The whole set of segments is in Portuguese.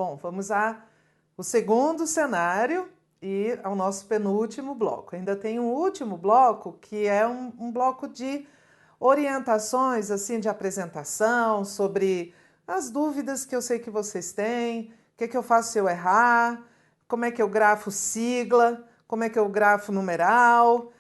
Bom, vamos ao segundo cenário e ao nosso penúltimo bloco. Ainda tem um último bloco, que é um bloco de orientações, assim, de apresentação, sobre as dúvidas que eu sei que vocês têm, o que eu faço se eu errar, como é que eu grafo sigla, como é que eu grafo numeral,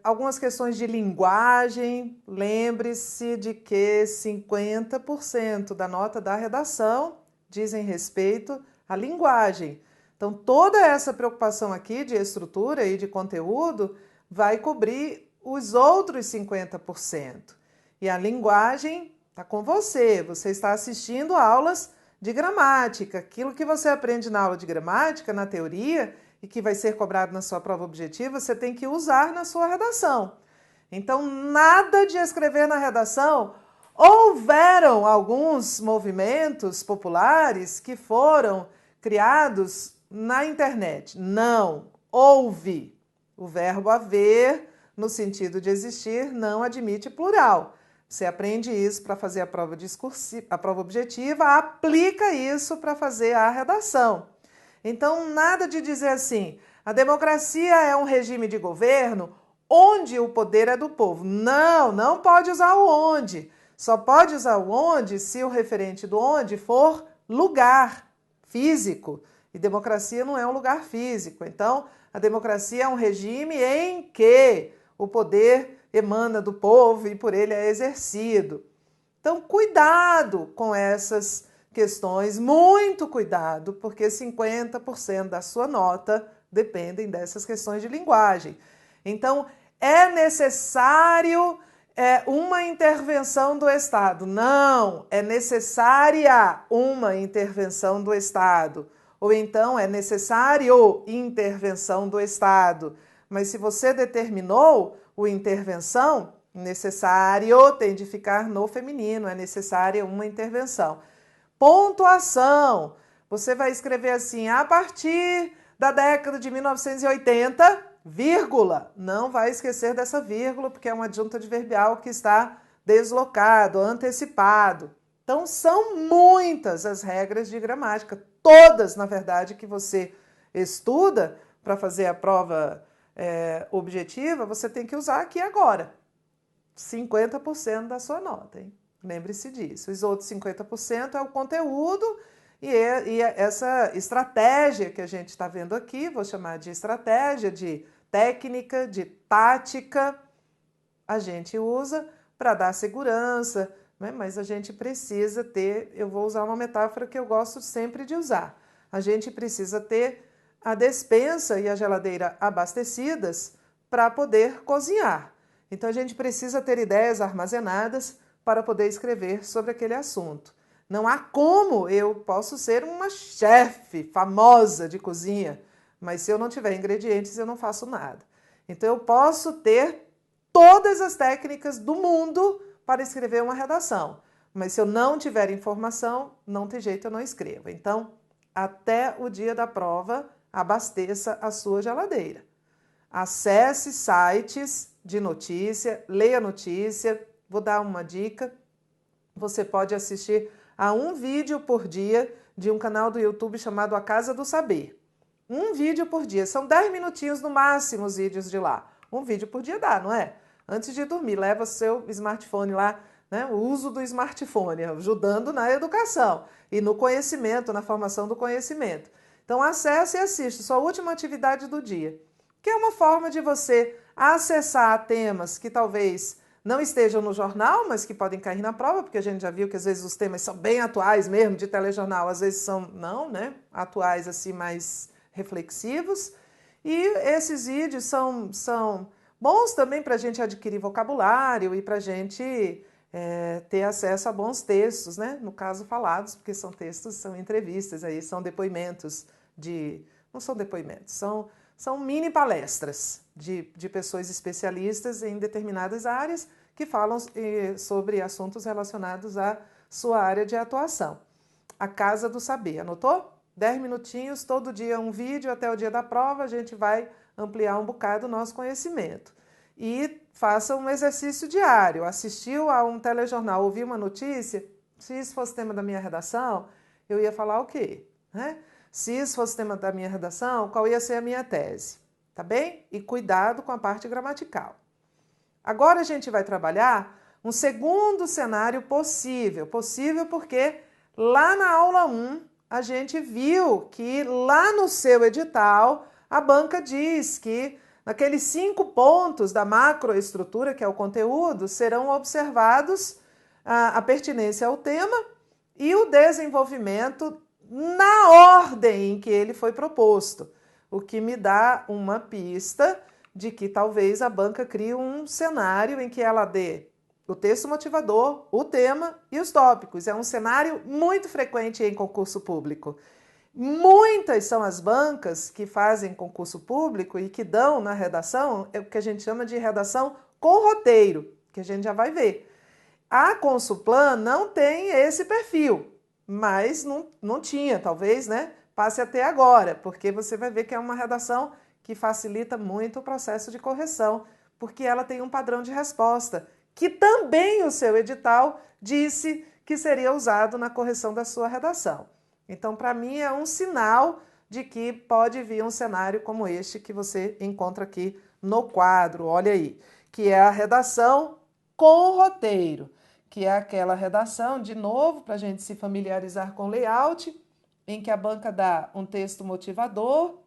algumas questões de linguagem. Lembre-se de que 50% da nota da redação dizem respeito à linguagem. Então, toda essa preocupação aqui de estrutura e de conteúdo vai cobrir os outros 50%. E a linguagem está com você. Você está assistindo aulas de gramática. Aquilo que você aprende na aula de gramática, na teoria, e que vai ser cobrado na sua prova objetiva, você tem que usar na sua redação. Então, nada de escrever na redação. Houveram alguns movimentos populares que foram criados na internet. Não, houve. O verbo haver, no sentido de existir, não admite plural. Você aprende isso para fazer a prova discursiva, a prova objetiva, aplica isso para fazer a redação. Então, nada de dizer assim, a democracia é um regime de governo onde o poder é do povo. Não, não pode usar o onde. Só pode usar o onde se o referente do onde for lugar físico. E democracia não é um lugar físico. Então, a democracia é um regime em que o poder emana do povo e por ele é exercido. Então, cuidado com essas questões, muito cuidado, porque 50% da sua nota dependem dessas questões de linguagem. Então, é necessário uma intervenção do Estado. Não, é necessária uma intervenção do Estado. Ou então, é necessário intervenção do Estado. Mas se você determinou o intervenção, necessário tem de ficar no feminino, é necessária uma intervenção. Pontuação. Você vai escrever assim, a partir da década de 1980, vírgula. Não vai esquecer dessa vírgula, porque é uma adjunta adverbial que está deslocado, antecipado. Então, são muitas as regras de gramática, todas, na verdade, que você estuda para fazer a prova objetiva, você tem que usar aqui agora. 50% da sua nota, hein? Lembre-se disso. Os outros 50% é o conteúdo e essa estratégia que a gente está vendo aqui, vou chamar de estratégia, de técnica, de tática, a gente usa para dar segurança, né? Mas a gente precisa ter, eu vou usar uma metáfora que eu gosto sempre de usar, a gente precisa ter a despensa e a geladeira abastecidas para poder cozinhar. Então, a gente precisa ter ideias armazenadas para poder escrever sobre aquele assunto. Não há como eu posso ser uma chefe famosa de cozinha, mas se eu não tiver ingredientes, eu não faço nada. Então, eu posso ter todas as técnicas do mundo para escrever uma redação, mas se eu não tiver informação, não tem jeito, eu não escrevo. Então, até o dia da prova, abasteça a sua geladeira. Acesse sites de notícia, leia notícia. Vou dar uma dica. Você pode assistir a um vídeo por dia de um canal do YouTube chamado A Casa do Saber. Um vídeo por dia. São 10 minutinhos no máximo os vídeos de lá. Um vídeo por dia dá, não é? Antes de dormir, leva seu smartphone lá, né? O uso do smartphone, ajudando na educação e no conhecimento, na formação do conhecimento. Então, acesse e assista, sua última atividade do dia, que é uma forma de você acessar temas que talvez não estejam no jornal, mas que podem cair na prova, porque a gente já viu que às vezes os temas são bem atuais mesmo, de telejornal, às vezes são, não, né? Atuais assim, mais reflexivos. E esses vídeos são bons também para a gente adquirir vocabulário e para a gente ter acesso a bons textos, né? No caso, falados, porque são textos, são entrevistas, aí são depoimentos não são depoimentos, são mini palestras de pessoas especialistas em determinadas áreas que falam sobre assuntos relacionados à sua área de atuação. A Casa do Saber, anotou? 10 minutinhos, todo dia um vídeo, até o dia da prova a gente vai ampliar um bocado o nosso conhecimento. E faça um exercício diário. Assistiu a um telejornal, ouviu uma notícia? Se isso fosse tema da minha redação, eu ia falar o quê? Né? Se isso fosse o tema da minha redação, qual ia ser a minha tese? Tá bem? E cuidado com a parte gramatical. Agora a gente vai trabalhar um segundo cenário possível. Possível porque lá na aula 1 a gente viu que lá no seu edital a banca diz que naqueles 5 pontos da macroestrutura, que é o conteúdo, serão observados a pertinência ao tema e o desenvolvimento na ordem em que ele foi proposto, o que me dá uma pista de que talvez a banca crie um cenário em que ela dê o texto motivador, o tema e os tópicos. É um cenário muito frequente em concurso público. Muitas são as bancas que fazem concurso público e que dão na redação o que a gente chama de redação com roteiro, que a gente já vai ver. A Consulplan não tem esse perfil, mas não tinha, talvez, né? Passe até agora, porque você vai ver que é uma redação que facilita muito o processo de correção, porque ela tem um padrão de resposta, que também o seu edital disse que seria usado na correção da sua redação. Então, para mim, é um sinal de que pode vir um cenário como este que você encontra aqui no quadro, olha aí, que é a redação com roteiro, que é aquela redação, de novo, para a gente se familiarizar com o layout, em que a banca dá um texto motivador,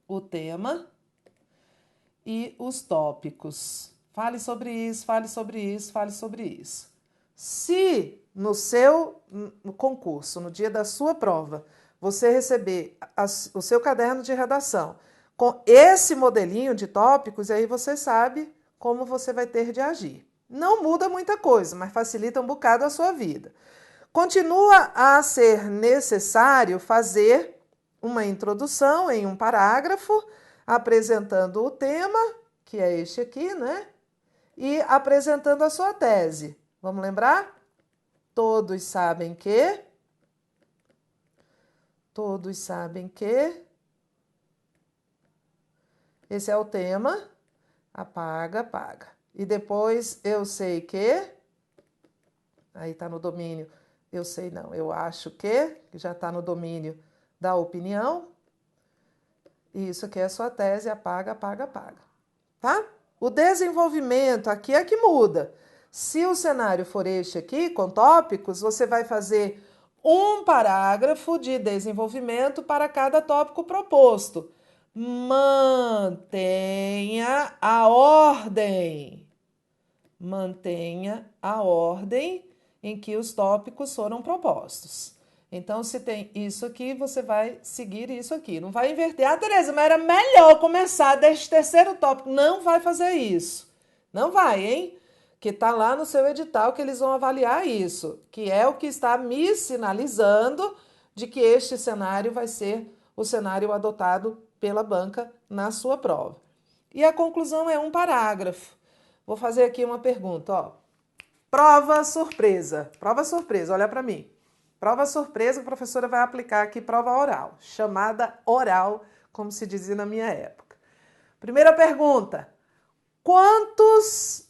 o tema e os tópicos. Fale sobre isso, fale sobre isso, fale sobre isso. Se no seu concurso, no dia da sua prova, você receber o seu caderno de redação com esse modelinho de tópicos, aí você sabe como você vai ter de agir. Não muda muita coisa, mas facilita um bocado a sua vida. Continua a ser necessário fazer uma introdução em um parágrafo, apresentando o tema, que é este aqui, né? E apresentando a sua tese. Vamos lembrar? Todos sabem que. Todos sabem que. Esse é o tema. Apaga, apaga. E depois eu sei que. Aí está no domínio. Eu sei não, eu acho que já está no domínio da opinião. Isso aqui é a sua tese, apaga, apaga, apaga. Tá? O desenvolvimento aqui é que muda. Se o cenário for este aqui, com tópicos, você vai fazer um parágrafo de desenvolvimento para cada tópico proposto. Mantenha a ordem. Mantenha a ordem em que os tópicos foram propostos. Então, se tem isso aqui, você vai seguir isso aqui. Não vai inverter. Ah, Tereza, mas era melhor começar deste terceiro tópico. Não vai fazer isso. Não vai, hein? Que está lá no seu edital que eles vão avaliar isso. Que é o que está me sinalizando de que este cenário vai ser o cenário adotado pela banca na sua prova. E a conclusão é um parágrafo. Vou fazer aqui uma pergunta, ó. Prova surpresa. Prova surpresa, olha para mim. Prova surpresa, a professora vai aplicar aqui prova oral, chamada oral, como se dizia na minha época. Primeira pergunta. Quantos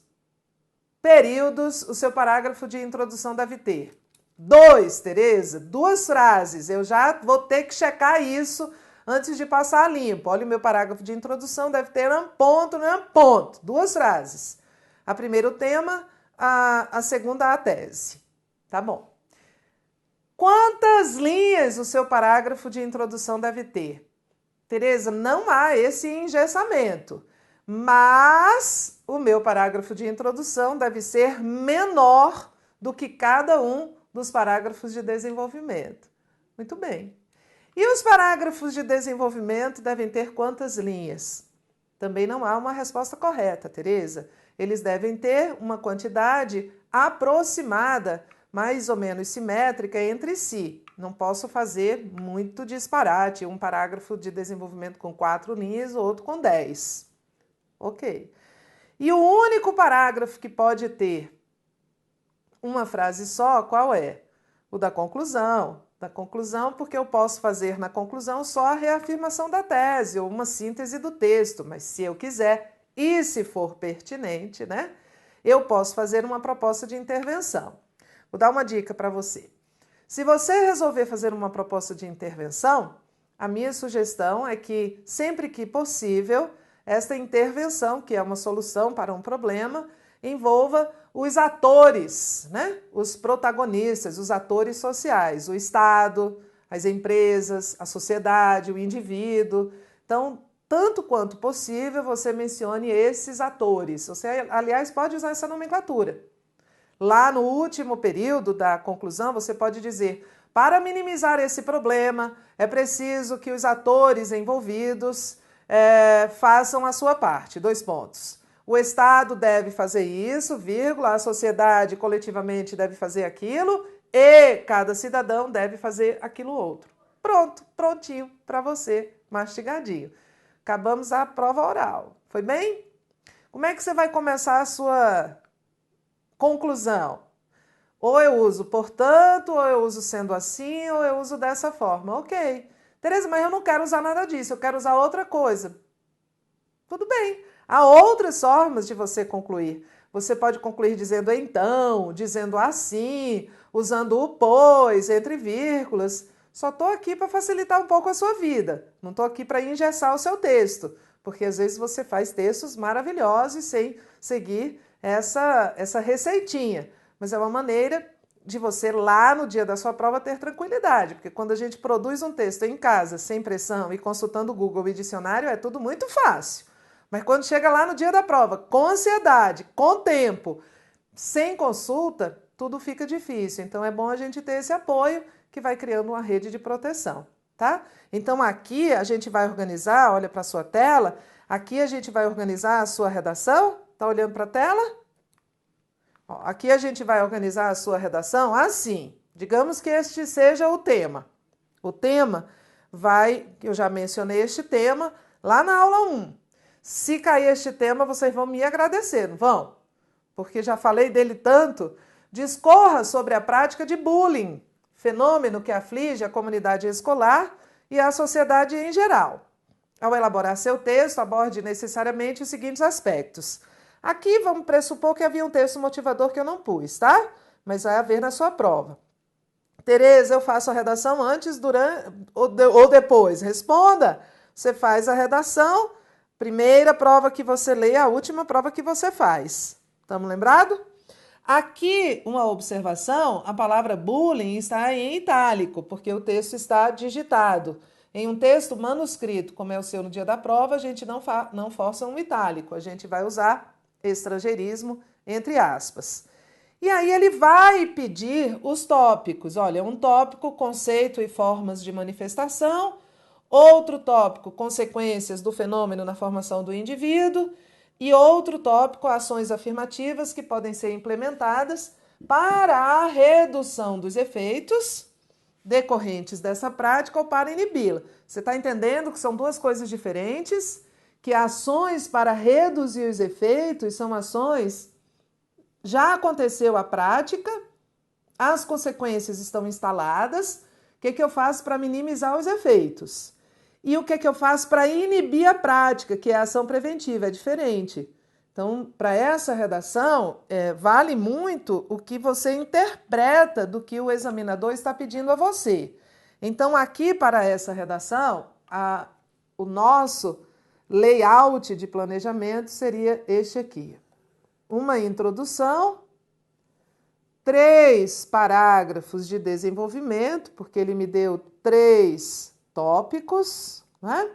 períodos o seu parágrafo de introdução deve ter? 2, Tereza. 2 frases. Eu já vou ter que checar isso antes de passar a limpo. Olha, o meu parágrafo de introdução deve ter um ponto, não é um ponto. 2 frases. A primeira o tema, a segunda a tese. Tá bom. Quantas linhas o seu parágrafo de introdução deve ter? Tereza, não há esse engessamento, mas o meu parágrafo de introdução deve ser menor do que cada um dos parágrafos de desenvolvimento. Muito bem. E os parágrafos de desenvolvimento devem ter quantas linhas? Também não há uma resposta correta, Tereza. Eles devem ter uma quantidade aproximada, mais ou menos simétrica entre si. Não posso fazer muito disparate, um parágrafo de desenvolvimento com 4 linhas, outro com 10. Ok. E o único parágrafo que pode ter uma frase só, qual é? O da conclusão. Da conclusão, porque eu posso fazer na conclusão só a reafirmação da tese ou uma síntese do texto, mas se eu quiser e se for pertinente, né, eu posso fazer uma proposta de intervenção. Vou dar uma dica para você. Se você resolver fazer uma proposta de intervenção, a minha sugestão é que, sempre que possível, esta intervenção, que é uma solução para um problema, envolva os atores, né? Os protagonistas, os atores sociais, o Estado, as empresas, a sociedade, o indivíduo. Então, tanto quanto possível, você mencione esses atores. Você, aliás, pode usar essa nomenclatura. Lá no último período da conclusão, você pode dizer: para minimizar esse problema, é preciso que os atores envolvidos façam a sua parte. 2 pontos. O Estado deve fazer isso, vírgula, a sociedade coletivamente deve fazer aquilo e cada cidadão deve fazer aquilo outro. Pronto, prontinho para você, mastigadinho. Acabamos a prova oral. Foi bem? Como é que você vai começar a sua conclusão? Ou eu uso portanto, ou eu uso sendo assim, ou eu uso dessa forma. Ok. Tereza, mas eu não quero usar nada disso, eu quero usar outra coisa. Tudo bem. Há outras formas de você concluir. Você pode concluir dizendo então, dizendo assim, usando o pois, entre vírgulas. Só estou aqui para facilitar um pouco a sua vida. Não estou aqui para engessar o seu texto, porque às vezes você faz textos maravilhosos sem seguir essa receitinha. Mas é uma maneira de você, lá no dia da sua prova, ter tranquilidade. Porque quando a gente produz um texto em casa, sem pressão e consultando o Google e dicionário, é tudo muito fácil. Mas quando chega lá no dia da prova, com ansiedade, com tempo, sem consulta, tudo fica difícil. Então é bom a gente ter esse apoio que vai criando uma rede de proteção, tá? Então aqui a gente vai organizar, olha para a sua tela, aqui a gente vai organizar a sua redação. Tá olhando para a tela? Ó, aqui a gente vai organizar a sua redação assim. Digamos que este seja o tema. O tema eu já mencionei este tema lá na aula 1. Se cair este tema, vocês vão me agradecer, não vão? Porque já falei dele tanto. Discorra sobre a prática de bullying, fenômeno que aflige a comunidade escolar e a sociedade em geral. Ao elaborar seu texto, aborde necessariamente os seguintes aspectos. Aqui vamos pressupor que havia um texto motivador que eu não pus, tá? Mas vai haver na sua prova. Tereza, eu faço a redação antes, durante ou depois? Responda. Você faz a redação, primeira prova que você lê, a última prova que você faz. Estamos lembrados? Aqui, uma observação, a palavra bullying está em itálico, porque o texto está digitado. Em um texto manuscrito, como é o seu no dia da prova, a gente não força um itálico, a gente vai usar estrangeirismo, entre aspas. E aí ele vai pedir os tópicos. Olha, um tópico, conceito e formas de manifestação. Outro tópico, consequências do fenômeno na formação do indivíduo. E outro tópico, ações afirmativas que podem ser implementadas para a redução dos efeitos decorrentes dessa prática ou para inibi-la. Você está entendendo que são duas coisas diferentes? Que ações para reduzir os efeitos são ações, já aconteceu a prática, as consequências estão instaladas, o que eu faço para minimizar os efeitos? E o que eu faço para inibir a prática, que é a ação preventiva, é diferente. Então, para essa redação, vale muito o que você interpreta do que o examinador está pedindo a você. Então, aqui para essa redação, o nosso layout de planejamento seria este aqui. Uma introdução, 3 parágrafos de desenvolvimento, porque ele me deu 3 tópicos, né?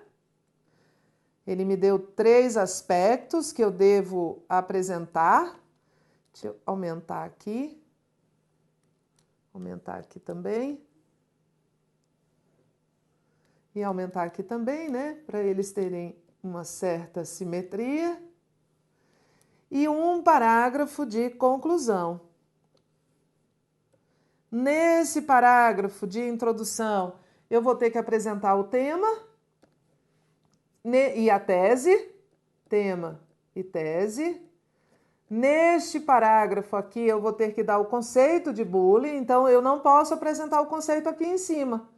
Ele me deu 3 aspectos que eu devo apresentar. Deixa eu aumentar aqui também. E aumentar aqui também, né? Para eles terem uma certa simetria. E um parágrafo de conclusão. Nesse parágrafo de introdução, eu vou ter que apresentar o tema e a tese, tema e tese. Neste parágrafo aqui, eu vou ter que dar o conceito de bullying, então eu não posso apresentar o conceito aqui em cima,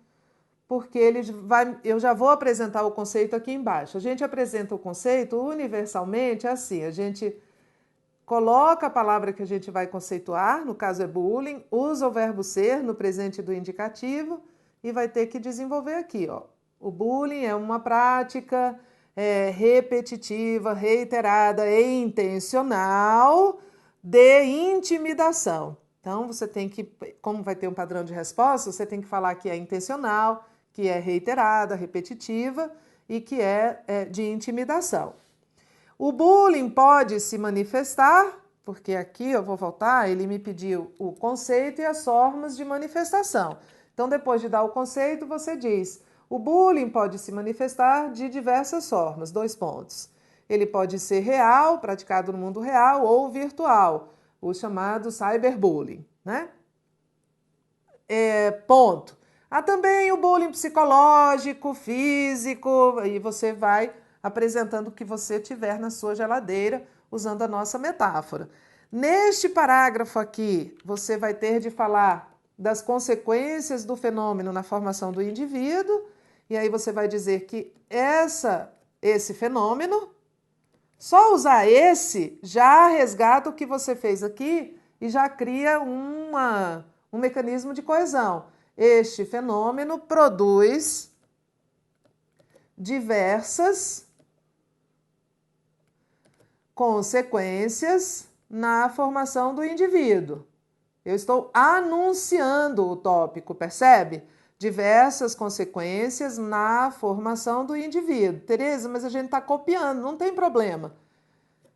porque eu já vou apresentar o conceito aqui embaixo. A gente apresenta o conceito universalmente assim, a gente coloca a palavra que a gente vai conceituar, no caso é bullying, usa o verbo ser no presente do indicativo e vai ter que desenvolver aqui, ó. O bullying é uma prática repetitiva, reiterada e intencional de intimidação. Então, você tem que, como vai ter um padrão de resposta, você tem que falar que é intencional, que é reiterada, repetitiva e que é de intimidação. O bullying pode se manifestar, porque aqui eu vou voltar, ele me pediu o conceito e as formas de manifestação. Então, depois de dar o conceito, você diz: o bullying pode se manifestar de diversas formas, 2 pontos. Ele pode ser real, praticado no mundo real, ou virtual, o chamado cyberbullying, né? Ponto. Há também o bullying psicológico, físico, e você vai apresentando o que você tiver na sua geladeira, usando a nossa metáfora. Neste parágrafo aqui, você vai ter de falar das consequências do fenômeno na formação do indivíduo, e aí você vai dizer que esse fenômeno, só usar esse já resgata o que você fez aqui e já cria um mecanismo de coesão. Este fenômeno produz diversas consequências na formação do indivíduo. Eu estou anunciando o tópico, percebe? Diversas consequências na formação do indivíduo. Tereza, mas a gente está copiando, não tem problema.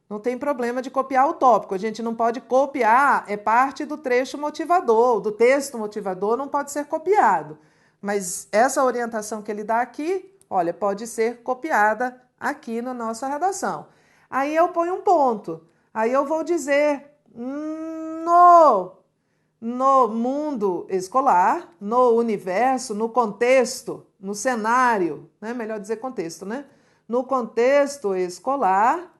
Não tem problema de copiar o tópico. A gente não pode copiar, é parte do trecho motivador, do texto motivador, não pode ser copiado. Mas essa orientação que ele dá aqui, olha, pode ser copiada aqui na nossa redação. Aí eu ponho um ponto. Aí eu vou dizer no mundo escolar, no universo, no contexto, no cenário, né? Melhor dizer contexto, né? No contexto escolar,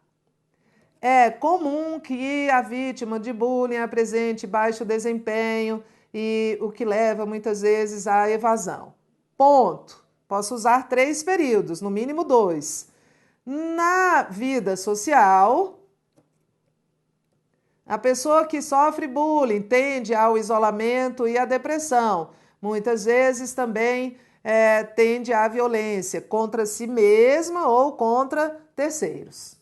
é comum que a vítima de bullying apresente baixo desempenho e o que leva muitas vezes à evasão. Ponto. Posso usar 3 períodos, no mínimo 2. Na vida social, a pessoa que sofre bullying tende ao isolamento e à depressão. Muitas vezes também tende à violência contra si mesma ou contra terceiros.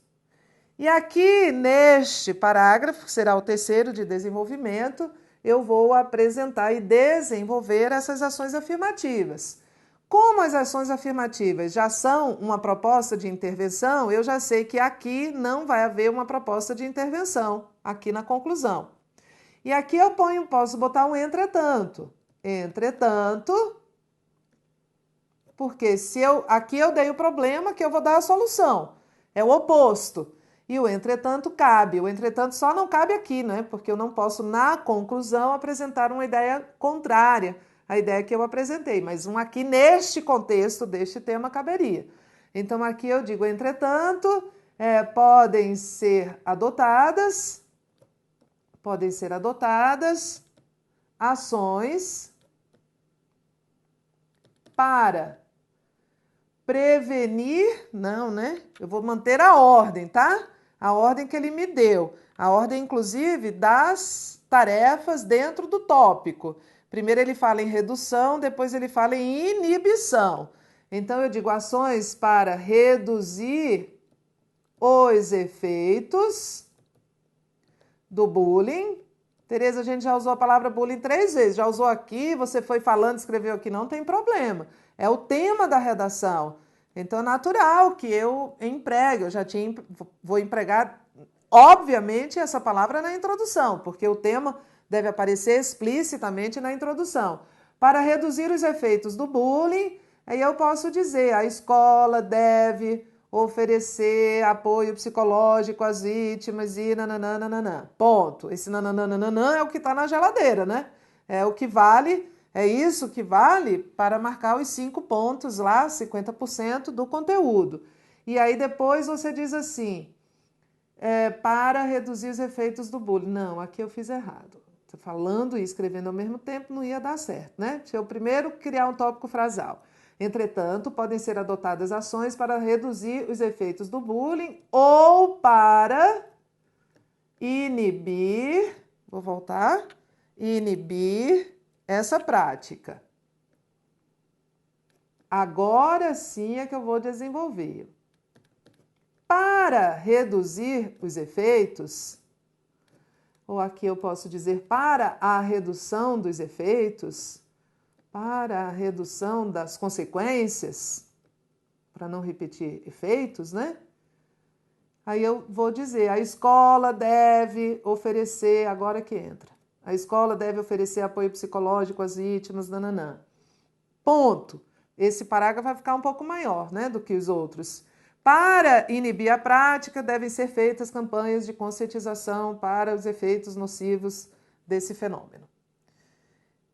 E aqui, neste parágrafo, que será o terceiro de desenvolvimento, eu vou apresentar e desenvolver essas ações afirmativas. Como as ações afirmativas já são uma proposta de intervenção, eu já sei que aqui não vai haver uma proposta de intervenção, aqui na conclusão. E aqui eu posso botar um entretanto. Entretanto, porque aqui eu dei o problema, que eu vou dar a solução. É o oposto. E o entretanto cabe. O entretanto só não cabe aqui, né? Porque eu não posso, na conclusão, apresentar uma ideia contrária à ideia que eu apresentei. Mas aqui, neste contexto deste tema, caberia. Então, aqui eu digo, entretanto, podem ser adotadas ações para prevenir, não, né? Eu vou manter a ordem, tá? A ordem que ele me deu. A ordem, inclusive, das tarefas dentro do tópico. Primeiro ele fala em redução, depois ele fala em inibição. Então, eu digo ações para reduzir os efeitos do bullying. Tereza, a gente já usou a palavra bullying 3 vezes. Já usou aqui, você foi falando, escreveu aqui, não tem problema. É o tema da redação. Então, é natural que eu empregue. Vou empregar, obviamente, essa palavra na introdução, porque o tema deve aparecer explicitamente na introdução. Para reduzir os efeitos do bullying, aí eu posso dizer, a escola deve oferecer apoio psicológico às vítimas e nananana. Ponto. Esse nananana é o que está na geladeira, né? É o que vale, é isso que vale para marcar os 5 pontos lá, 50% do conteúdo. E aí depois você diz assim, para reduzir os efeitos do bullying. Não, aqui eu fiz errado. Falando e escrevendo ao mesmo tempo não ia dar certo, né? Deixa eu primeiro criar um tópico frasal. Entretanto, podem ser adotadas ações para reduzir os efeitos do bullying ou para inibir, vou voltar, inibir essa prática. Agora sim é que eu vou desenvolver. Para reduzir os efeitos, ou aqui eu posso dizer para a redução dos efeitos, para a redução das consequências, para não repetir efeitos, né? Aí eu vou dizer, a escola deve oferecer, agora que entra, a escola deve oferecer apoio psicológico às vítimas, nananã. Ponto. Esse parágrafo vai ficar um pouco maior, né, do que os outros. Para inibir a prática, devem ser feitas campanhas de conscientização para os efeitos nocivos desse fenômeno.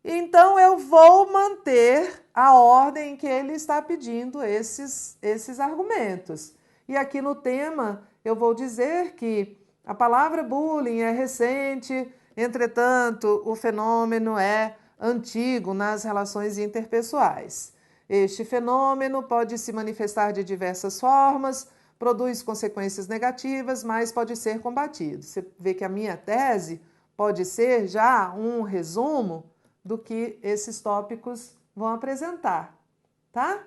Então, eu vou manter a ordem em que ele está pedindo esses argumentos. E aqui no tema, eu vou dizer que a palavra bullying é recente, entretanto, o fenômeno é antigo nas relações interpessoais. Este fenômeno pode se manifestar de diversas formas, produz consequências negativas, mas pode ser combatido. Você vê que a minha tese pode ser já um resumo do que esses tópicos vão apresentar, tá?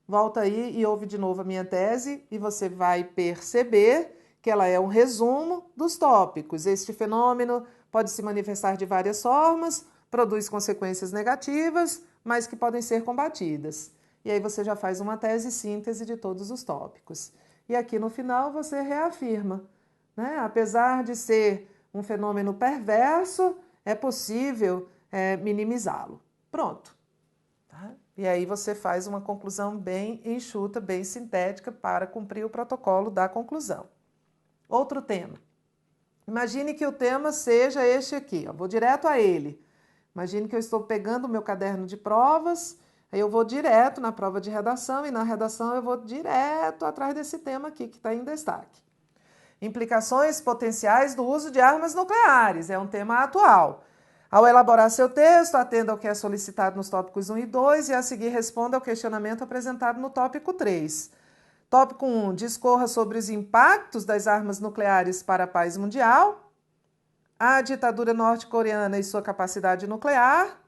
Volta aí e ouve de novo a minha tese e você vai perceber que ela é um resumo dos tópicos. Este fenômeno pode se manifestar de várias formas, produz consequências negativas, mas que podem ser combatidas. E aí você já faz uma tese síntese de todos os tópicos. E aqui no final você reafirma, né? Apesar de ser um fenômeno perverso, é possível minimizá-lo. Pronto. Tá? E aí você faz uma conclusão bem enxuta, bem sintética para cumprir o protocolo da conclusão. Outro tema. Imagine que o tema seja este aqui, ó. Vou direto a ele. Imagine que eu estou pegando o meu caderno de provas, aí eu vou direto na prova de redação e na redação eu vou direto atrás desse tema aqui que está em destaque. Implicações potenciais do uso de armas nucleares, é um tema atual. Ao elaborar seu texto, atenda ao que é solicitado nos tópicos 1 e 2 e a seguir responda ao questionamento apresentado no tópico 3. Tópico 1, discorra sobre os impactos das armas nucleares para a paz mundial, a ditadura norte-coreana e sua capacidade nuclear,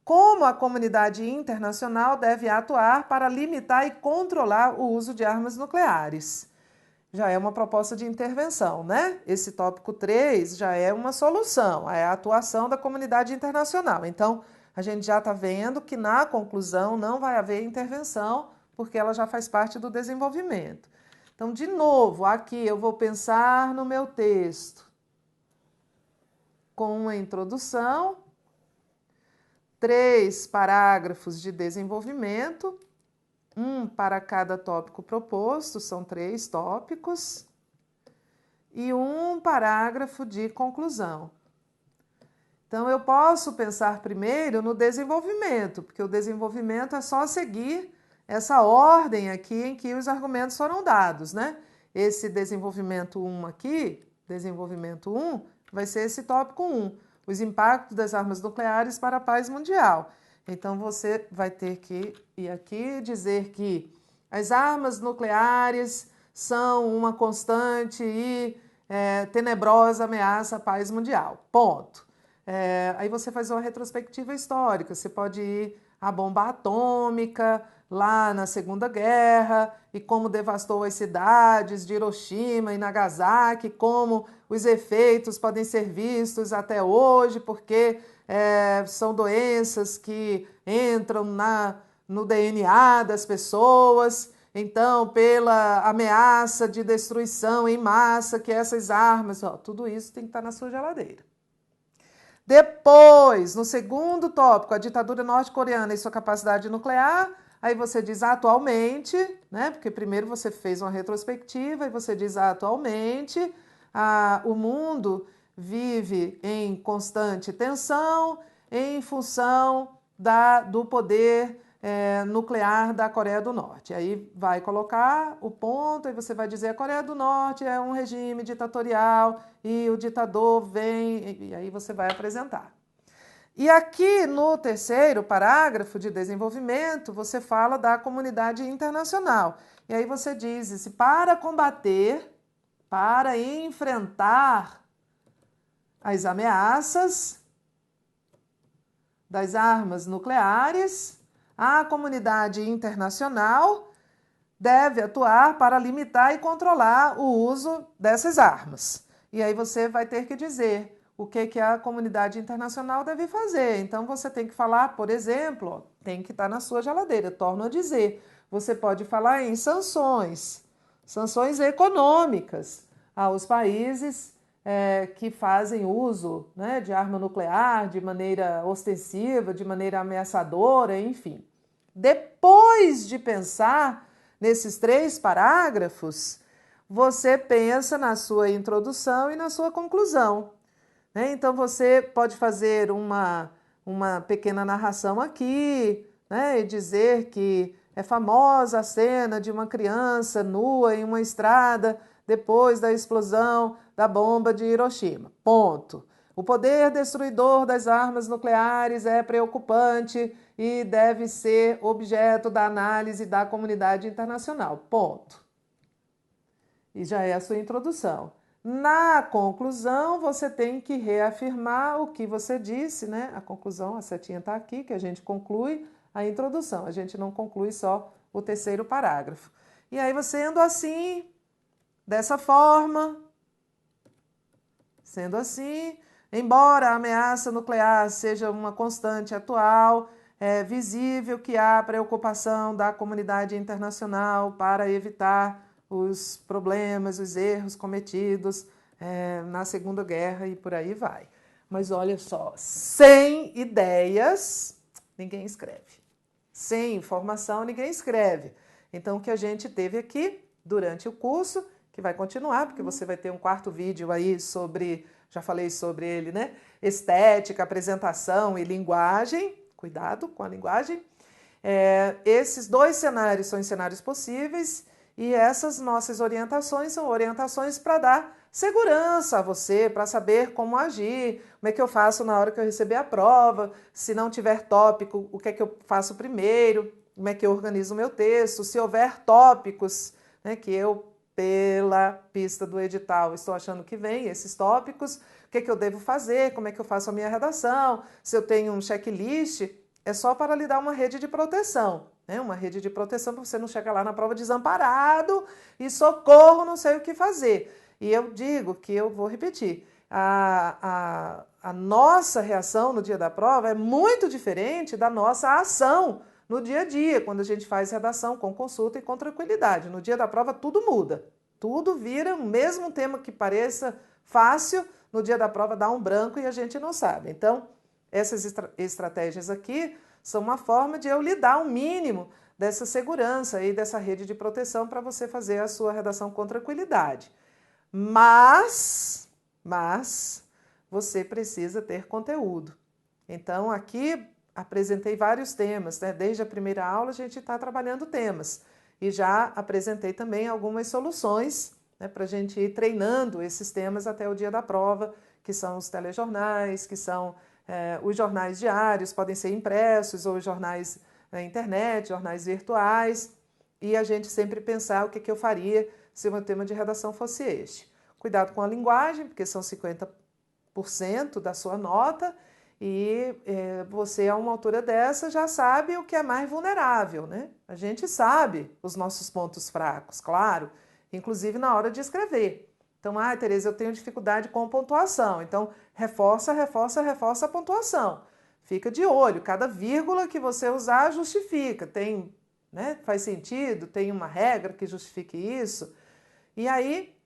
como a comunidade internacional deve atuar para limitar e controlar o uso de armas nucleares. Já é uma proposta de intervenção, né? Esse tópico 3 já é uma solução, é a atuação da comunidade internacional. Então, a gente já está vendo que na conclusão não vai haver intervenção, porque ela já faz parte do desenvolvimento. Então, de novo, aqui eu vou pensar no meu texto com uma introdução, 3 parágrafos de desenvolvimento, um para cada tópico proposto, são 3 tópicos, e um parágrafo de conclusão. Então, eu posso pensar primeiro no desenvolvimento, porque o desenvolvimento é só seguir essa ordem aqui em que os argumentos foram dados, né? Esse desenvolvimento 1 aqui, desenvolvimento 1, vai ser esse tópico 1, os impactos das armas nucleares para a paz mundial. Então, você vai ter que ir aqui dizer que as armas nucleares são uma constante e tenebrosa ameaça à paz mundial. Ponto. Aí você faz uma retrospectiva histórica. Você pode ir à bomba atômica, lá na Segunda Guerra, e como devastou as cidades de Hiroshima e Nagasaki, como os efeitos podem ser vistos até hoje, porque são doenças que entram no DNA das pessoas. Então, pela ameaça de destruição em massa que essas armas, tudo isso tem que estar na sua geladeira. Depois, no segundo tópico, a ditadura norte-coreana e sua capacidade nuclear, aí você diz atualmente, né? Porque primeiro você fez uma retrospectiva e você diz atualmente, o mundo vive em constante tensão em função do poder nuclear da Coreia do Norte. Aí vai colocar o ponto e você vai dizer a Coreia do Norte é um regime ditatorial e o ditador vem, e aí você vai apresentar. E aqui no terceiro parágrafo de desenvolvimento, você fala da comunidade internacional. E aí você diz, para combater, para enfrentar as ameaças das armas nucleares, a comunidade internacional deve atuar para limitar e controlar o uso dessas armas. E aí você vai ter que dizer o que a comunidade internacional deve fazer. Então você tem que falar, por exemplo, tem que estar na sua geladeira, torno a dizer, você pode falar em sanções econômicas aos países que fazem uso, né, de arma nuclear de maneira ostensiva, de maneira ameaçadora, enfim. Depois de pensar nesses 3 parágrafos, você pensa na sua introdução e na sua conclusão. Né? Então, você pode fazer uma pequena narração aqui, né, e dizer que é famosa a cena de uma criança nua em uma estrada depois da explosão da bomba de Hiroshima. Ponto. O poder destruidor das armas nucleares é preocupante e deve ser objeto da análise da comunidade internacional. Ponto. E já é a sua introdução. Na conclusão, você tem que reafirmar o que você disse, né? A conclusão, a setinha está aqui, que a gente conclui a introdução. A gente não conclui só o 3º parágrafo. E aí você indo assim, dessa forma, sendo assim, embora a ameaça nuclear seja uma constante atual, é visível que há preocupação da comunidade internacional para evitar os problemas, os erros cometidos na Segunda Guerra e por aí vai. Mas olha só, sem ideias, ninguém escreve. Sem informação, ninguém escreve. Então, o que a gente teve aqui durante o curso, que vai continuar, porque você vai ter um 4º vídeo aí sobre, já falei sobre ele, né? Estética, apresentação e linguagem. Cuidado com a linguagem. Esses 2 cenários são os cenários possíveis e essas nossas orientações são orientações para dar segurança a você, para saber como agir, como é que eu faço na hora que eu receber a prova, se não tiver tópico, o que é que eu faço primeiro, como é que eu organizo o meu texto, se houver tópicos, né, que eu, pela pista do edital, estou achando que vem esses tópicos, o que é que eu devo fazer, como é que eu faço a minha redação, se eu tenho um checklist, é só para lhe dar uma rede de proteção, né? Uma rede de proteção para você não chegar lá na prova desamparado e socorro, não sei o que fazer. E eu digo que eu vou repetir, a nossa reação no dia da prova é muito diferente da nossa ação no dia a dia, quando a gente faz redação com consulta e com tranquilidade. No dia da prova tudo muda, tudo vira, mesmo tema que pareça fácil, no dia da prova dá um branco e a gente não sabe. Então, essas estratégias aqui são uma forma de eu lhe dar um mínimo dessa segurança e dessa rede de proteção para você fazer a sua redação com tranquilidade. Mas você precisa ter conteúdo. Então, aqui apresentei vários temas, né? Desde a primeira aula a gente está trabalhando temas. E já apresentei também algumas soluções, né, para a gente ir treinando esses temas até o dia da prova, que são os telejornais, que são os jornais diários, podem ser impressos ou jornais na internet, jornais virtuais. E a gente sempre pensar o que eu faria se o meu tema de redação fosse este. Cuidado com a linguagem, porque são 50% da sua nota, e você, a uma altura dessa, já sabe o que é mais vulnerável, né? A gente sabe os nossos pontos fracos, claro, inclusive na hora de escrever. Então, Tereza, eu tenho dificuldade com pontuação. Então, reforça a pontuação. Fica de olho, cada vírgula que você usar justifica. Tem, né, faz sentido, tem uma regra que justifique isso. E aí,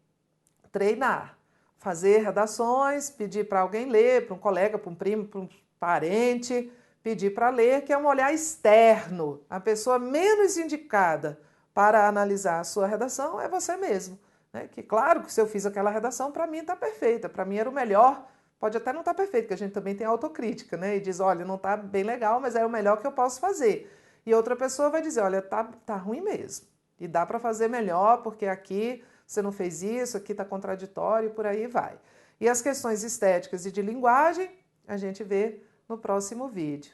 treinar. Fazer redações, pedir para alguém ler, para um colega, para um primo, para um parente, pedir para ler, que é um olhar externo. A pessoa menos indicada para analisar a sua redação é você mesmo. Né? Que claro que se eu fiz aquela redação, para mim está perfeita, para mim era o melhor, pode até não estar perfeito, porque a gente também tem autocrítica, né? E diz, olha, não está bem legal, mas é o melhor que eu posso fazer. E outra pessoa vai dizer, olha, tá ruim mesmo, e dá para fazer melhor, porque aqui você não fez isso, aqui está contraditório e por aí vai. E as questões estéticas e de linguagem, a gente vê no próximo vídeo.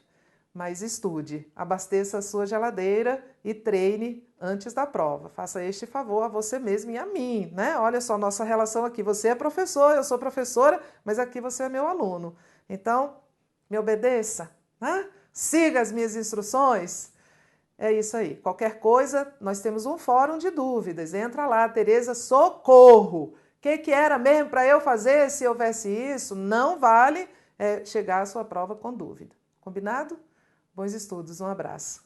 Mas estude, abasteça a sua geladeira e treine antes da prova. Faça este favor a você mesmo e a mim, né? Olha só nossa relação aqui. Você é professor, eu sou professora, mas aqui você é meu aluno. Então, me obedeça, né? Siga as minhas instruções. É isso aí. Qualquer coisa, nós temos um fórum de dúvidas. Entra lá, Tereza Socorro. O que era mesmo para eu fazer se houvesse isso? Não vale chegar à sua prova com dúvida. Combinado? Bons estudos, um abraço.